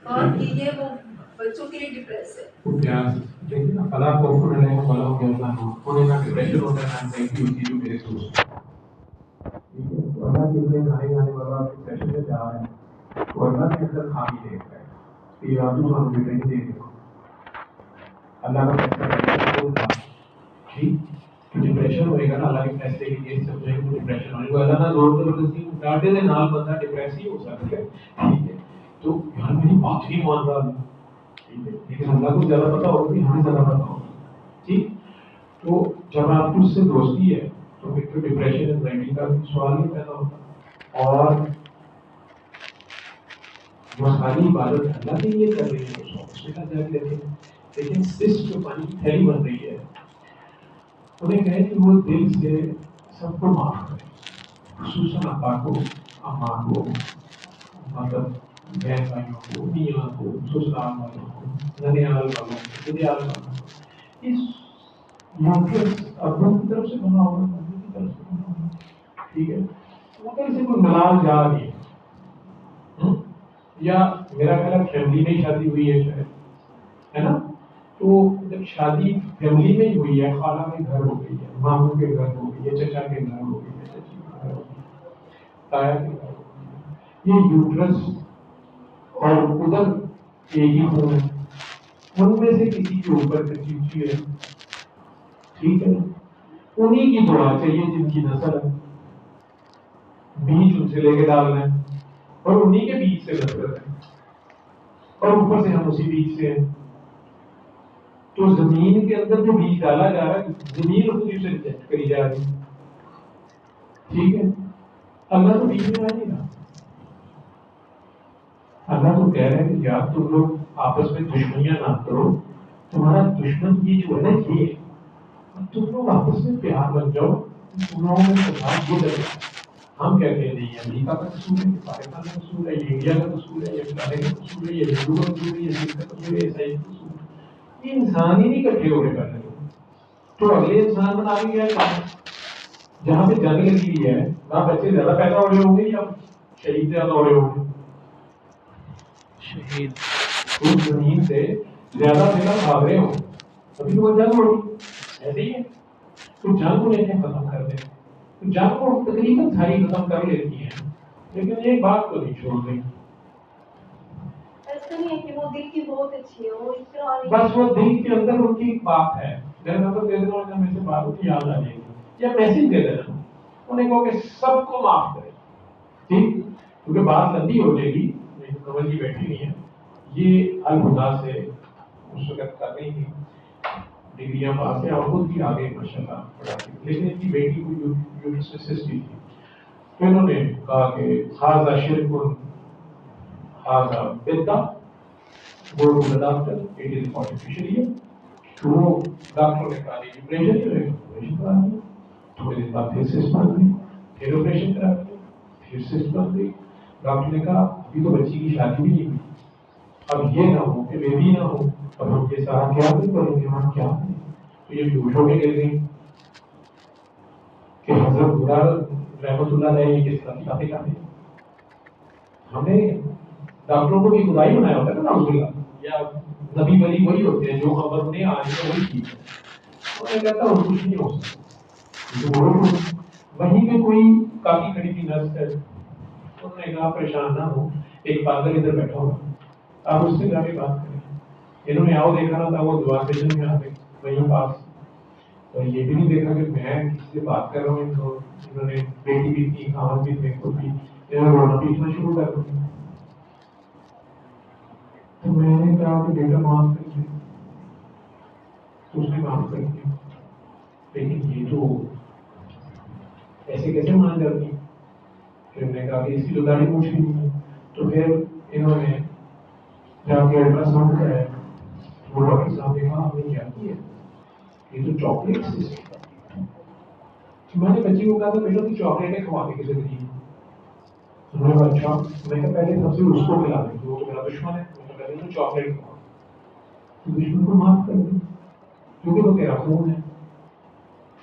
اور یہ وہ بچوں کے لیے ڈپریس ہے. پیاس دیکھیں نا فلاں کو رہے ہیں فلاں کے اللہ ہونے کا ڈپریشن ہوتا ہے نا ایک ہوتی جو میرے دوست ٹھیک ہے تو اللہ کے لیے گانے گانے والا ڈپریشن میں جا رہا ہے تو اللہ کے اندر خامی دیکھ رہا ہے کہ یاد تو ہم بھی نہیں دیکھ اللہ کا فیصلہ ٹھیک تو ڈپریشن ہوئے گا نا اللہ کے فیصلے کی یہ سمجھے کہ ڈپریشن ہونے کو اللہ نہ زور زبردستی ڈانٹے دے نال بندہ ڈپریس ہی ہو سکتا ہے ٹھیک ہے تو یار میری بات نہیں مان رہا لیکن اللہ کو زیادہ پتا ہوگا کہ ہمیں زیادہ پتا ہوگا ٹھیک تو جب آپ کی اس سے دوستی ہے تو پھر تو ڈپریشن اینزائٹی کا سوال نہیں پیدا ہوتا اور جو ساری عبادت اللہ کے لیے کر رہی ہے اس میں جا کے لیکن سسٹ جو پانی کی تھیلی بن رہی ہے انہیں کہیں کہ وہ دل سے سب کو معاف کرے خصوصاً ابا کو اماں کو مطلب بہن بھائیوں کو میاں کو سسرال والوں کو ننیال والوں کو ددیال والوں کو اس موقف ابوں کی طرف سے بنا ہوگا ممی کی طرف سے بنا ہوگا ٹھیک ہے مگر سے کوئی ملال جا رہی ہے یا میرا خیال فیملی میں شادی ہوئی ہے شاید ہے نا تو جب شادی فیملی میں ہی ہوئی ہے خالہ کے گھر ہو گئی ہے ماموں کے گھر ہو گئی ہے چچا کے گھر ہو گئی ہے چچی کے گھر ہو گئی ہے تایا کے گھر ہو گئی ہے یہ یوٹرس اور ادھر ایک ہی خون ہے ان میں سے کسی کے اوپر کچی ہے ٹھیک ہے انہیں کی دعا چاہیے جن کی نسل ہے بیج ان سے لے کے ڈالنا ہے اور انہیں کے بیج سے نسل ہے اور اوپر سے ہم اسی بیج سے ہیں تو زمین کے اندر جو بیج ڈالا جا رہا ہے زمین خود اسے ریجیکٹ کری جا رہی ہے ٹھیک ہے اللہ تو بیچ میں آ نہیں رہا اللہ تو کہہ رہے ہیں کہ یار تم لوگ آپس میں دشمنیاں نہ کرو تمہارا دشمن یہ جو ہے نا یہ تم لوگ آپس میں پیار بن جاؤ تم لوگوں میں سدھار یہ لگے ہم کہتے ہیں نہیں امریکہ کا قصور ہے یہ پاکستان کا قصور ہے یہ انڈیا کا قصور ہے یہ فلانے کا قصور ہے یہ ہندو کا قصور ہے یہ سکھ کا قصور ہے یہ عیسائی کا قصور ہے یہ انسان ہی نہیں کٹھے ہو رہے پہلے تو اگلے انسان بنا کے کیا کریں جہاں پہ جنگ لگی ہوئی ہے وہاں بچے زیادہ پیدا ہو رہے ہوں گے یا شہید زیادہ ہو رہے ہوں گے شہید اس زمین سے زیادہ پیدا بھاگ رہے ہوں ابھی تو وہ جنگ ہوگی ایسے ہی ہے تو جنگ کو لیتے ختم کر دیں تو جنگ کو تقریباً ساری ختم کر لیتی ہیں لیکن ایک بات کو نہیں چھوڑ دیں ایسا نہیں ہے کہ وہ دل کی بہت اچھی ہے وہ اس طرح بس وہ دل کے اندر ان کی ایک بات ہے جب دے دینا جب میں سے بات ہوتی یاد آ جائے گی یا میسج دے دینا انہیں کہو کہ سب کو معاف کرے ٹھیک کیونکہ بات لمبی ہو جائے گی نہیں تو کمل جی بیٹھی نہیں ہے یہ الخدا سے اس وقت کر رہی تھی ڈگریاں پاس ہیں اور خود بھی آگے ماشاء اللہ پڑھاتی لیکن ان کی بیٹی کو یونیورسٹی تھی تو انہوں نے کہا کہ خاصا شرک خاصا بدعہ go to the doctor, it is artificial here. تو وہ ڈاکٹر نے کہا کہ آپریشن ہی رہے آپریشن کرا دیا تھوڑے دن بعد پھر سسٹ بن گئی پھر آپریشن کرا دیا پھر سسٹ بن گئی ڈاکٹر نے کہا ابھی تو بچی کی شادی بھی نہیں ہوئی اب یہ نہ ہو کہ بیبی نہ ہو اب ہم یہ سارا کیا کریں گے ہم کیا کریں تو یہ بیہوش ہو کے گر گئی کہ حضرت برا رحمت اللہ علیہ یہ کس طرح کی باتیں ہم نے ڈاکٹروں کو بھی خدا ہی بنایا ہوتا ہے نا رسول اللہ یا نبی ولی وہی ہوتے ہیں جو خبر انہیں آج کا وہی کی میں کہتا ہوں کچھ نہیں ہو سکتا وہیں پہ کوئی کافی کھڑی تھی نرس ہے انہوں نے کہا پریشان نہ ہو ایک پاگل ادھر بیٹھا ہوگا آپ اس سے جا کے بات کریں انہوں نے آؤ دیکھا نہ تھا وہ دعا سیشن میں آ گئے وہیں پاس اور یہ بھی نہیں دیکھا کہ میں کسی سے بات کر رہا ہوں تو انہوں نے بیٹی بھی تھی خاون بھی تھے خود بھی انہوں نے رونا پیٹنا شروع کر دیا تو میں نے کہا کہ بیٹا معاف کر دیا تو اس نے معاف کر دیا لیکن یہ تو ایسے کیسے مان جاتی پھر میں نے کہا کہ اس کی تو داڑھی مونچھ نہیں ہے تو پھر انہوں نے جا کے الٹرا ساؤنڈ کرایا وہ ڈاکٹر صاحب نے کہا ہم نے کیا کیا یہ تو چاکلیٹ میں نے بچی کو کہا تھا بیٹا تو چاکلیٹیں کھوا کے کسی دن انہوں نے کہا اچھا میں کہا پہلے سب سے اس کو کھلا دیں وہ تو میرا دشمن ہے میں کہا پہلے تو چاکلیٹ کھوا تو دشمن کو معاف کر دیں کیونکہ وہ تیرا خون ہے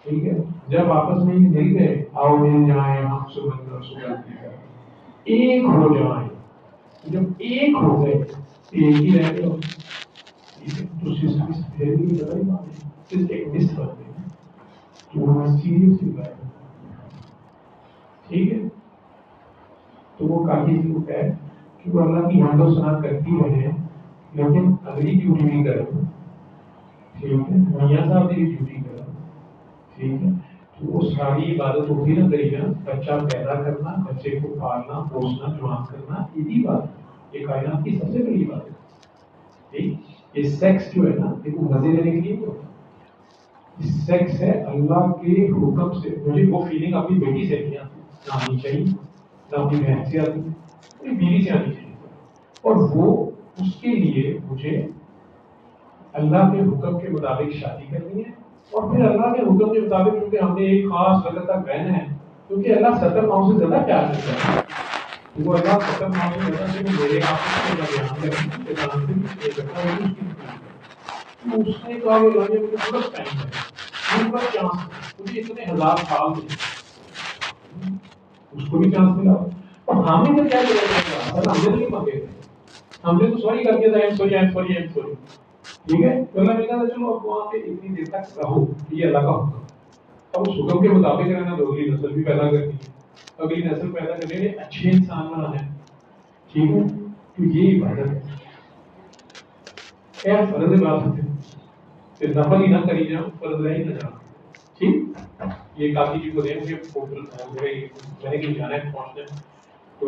ٹھیک ہے جب آپس میں یہ مل گئے آؤ مل جائیں ہم سبحان رسول اللہ ایک ہو جائیں جب ایک ہو گئے ایک ہی رہ گئے تو سسٹم پھر بھی پتہ ہی بات ہے صرف ایک مس بن گئی تو وہ سیریسلی بات ہے. ٹھیک ہے تو وہ کافی کو ہے کہ وہ اللہ کی حمد و ثنا کرتی رہے لیکن اگلی ڈیوٹی بھی کرو. ٹھیک ہے میاں صاحب کی ڈیوٹی کرو. ٹھیک ہے تو وہ ساری عبادت ہوتی نا طریقہ بچہ پیدا کرنا بچے کو پالنا پوسنا جوان کرنا یہ بھی بات ہے. یہ کائنات کی سب سے بڑی بات ہے. ٹھیک یہ سیکس جو ہے نا دیکھو مزے لینے کے لیے نہیں ہوتا. سیکس ہے اللہ کے حکم سے. مجھے وہ فیلنگ اپنی بیٹی سے نہیں آتی نہ آنی چاہیے نہ اپنی بہن سے آتی اپنی بیوی سے آنی چاہیے. اور وہ اس کے لیے مجھے اللہ کے حکم کے مطابق شادی کرنی ہے اور پھر اللہ کے حکم کے مطابق کیونکہ ہم نے ایک خاص وقت تک رہنا ہے کیونکہ اللہ 70 ماؤں سے زیادہ پیار کرتا ہے. وہ اللہ 70 ماؤں سے زیادہ سے میرے آپ کو بیان کرنا اس نے کہا کہ اللہ نے مجھے تھوڑا ٹائم ہے ان کا چانس مجھے اتنے 1000 سال میں اس کو بھی چانس ملا. اور ہمیں تو کیا کرنا ہم نے نہیں مانگے ہم نے تو سوری کر دیا تھا سوری. ٹھیک ہے تو اللہ نے کہا چلو اب وہاں پہ اتنی دیر تک رہو یہ اللہ کا حکم. اب اس حکم کے مطابق رہنا تو اگلی نسل بھی پیدا کرنی ہے. اگلی نسل پیدا کرنے میں اچھے انسان بنانا ہے. ٹھیک ہے تو یہ عبادت ہے. خیر فرض عبادت ہے کہ نفل ہی نہ کری جاؤ فرض رہ ہی نہ جاؤ. ٹھیک یہ کافی جی کو دیں مجھے میں نے کہیں جانا ہے پہنچنا ہے تو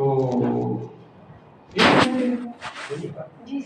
جی